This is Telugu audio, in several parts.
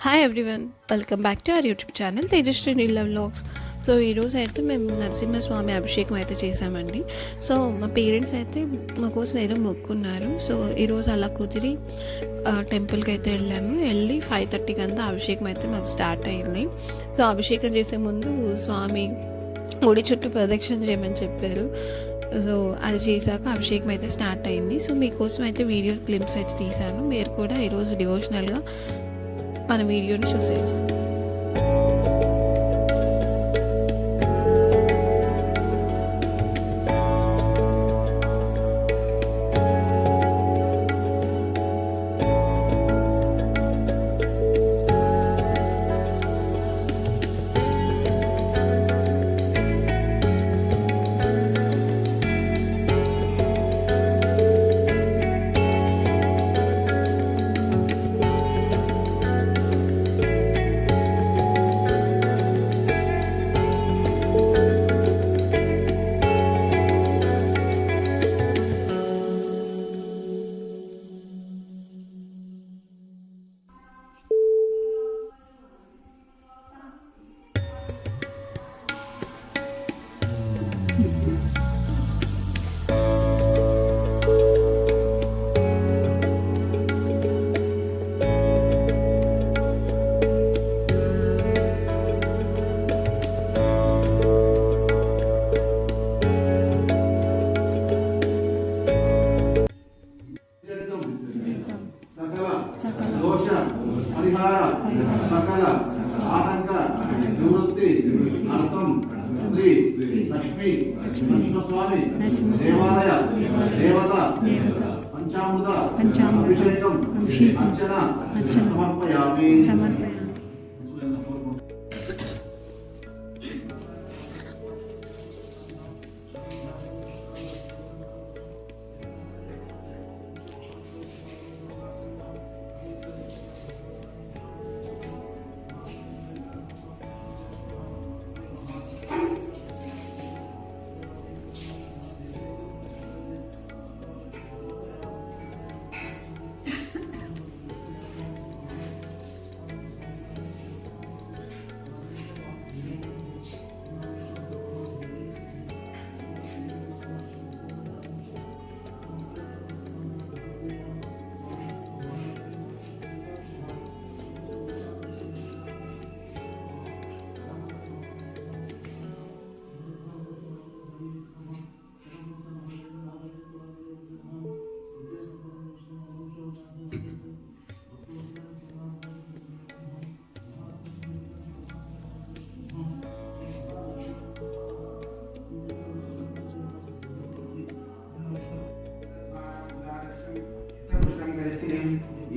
Hi everyone, welcome back to our YouTube channel Tejasri నీళ్ళ వ్లాగ్స్. సో ఈరోజు అయితే మేము నరసింహస్వామి అభిషేకం అయితే చేసామండి. సో మా పేరెంట్స్ అయితే మా కోసం ఏదో మొక్కున్నారు. సో ఈరోజు అలా కుదిరి టెంపుల్కి అయితే వెళ్ళి 5:30కి అంతా అభిషేకం అయితే మాకు స్టార్ట్ అయింది. సో అభిషేకం చేసే ముందు స్వామి గుడి చుట్టూ ప్రదక్షిణ చేయమని చెప్పారు. సో అది చేశాక అభిషేకం అయితే స్టార్ట్ అయింది. సో మీకోసం అయితే వీడియో క్లిప్స్ అయితే తీశాను. మీరు కూడా ఈరోజు డివోషనల్గా మన వీడియోని చూసేయండి. దోష పరిహార సకల ఆటంక నివృత్తి అర్థం శ్రీ లక్ష్మీ నరసింహస్వామి దేవాలయ దేవత పంచామృత అభిషేకం అర్చన సమర్పయామి.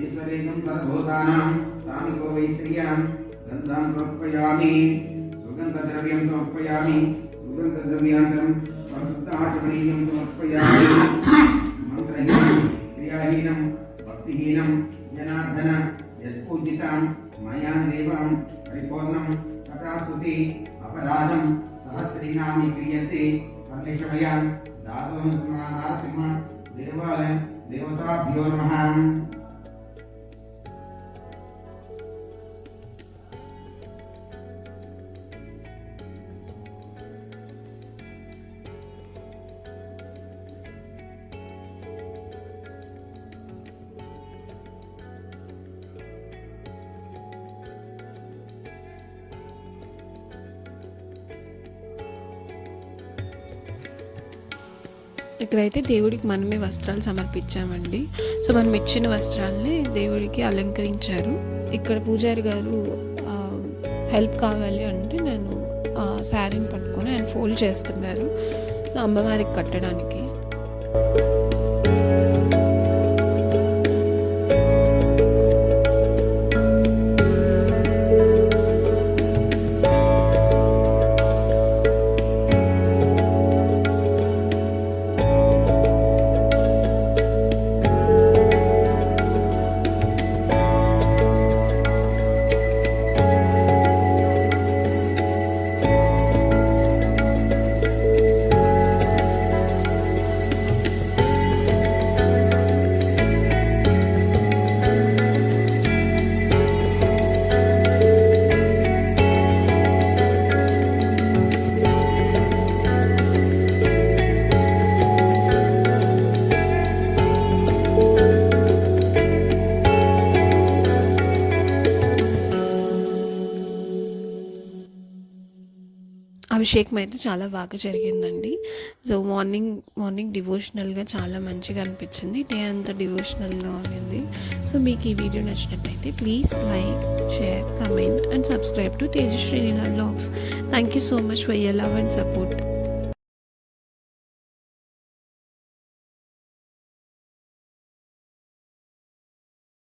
ఈశ్వరేయం తద్భూతానాం తామికో వై శ్రియాం గంధాం సమర్పయామి. సుగంధద్రవ్యం సమర్పయామి. సుగంధద్రవ్యాంతరం పరిశుద్ధాచమనీయం సమర్పయామి. మంత్రహీనం క్రియాహీనం భక్తిహీనం జనార్దన యత్పూజితాం మయా దేవాం పరిపూర్ణం తథాస్తుతి అపరాధం సహస్రీనామి క్రియతే పర్ణిషమయాం దాతో నరసింహ దేవాలయం దేవతాభ్యో నమః. ఇక్కడైతే దేవుడికి మనమే వస్త్రాలు సమర్పించామండి. సో మనం ఇచ్చిన వస్త్రాలని దేవుడికి అలంకరించారు. ఇక్కడ పూజారి గారు హెల్ప్ కావాలి అంటే నేను శారీని పట్టుకొని ఆయన ఫోల్డ్ చేస్తున్నారు అమ్మవారికి కట్టడానికి. అభిషేకం అయితే చాలా బాగా జరిగిందండి. సో మార్నింగ్ డివోషనల్గా చాలా మంచిగా అనిపించింది. డే అంతా డివోషనల్గా ఉండింది. సో మీకు ఈ వీడియో నచ్చినట్లయితే please like, share, comment and subscribe to Tejasri Neela vlogs. Thank you so much for your love and support.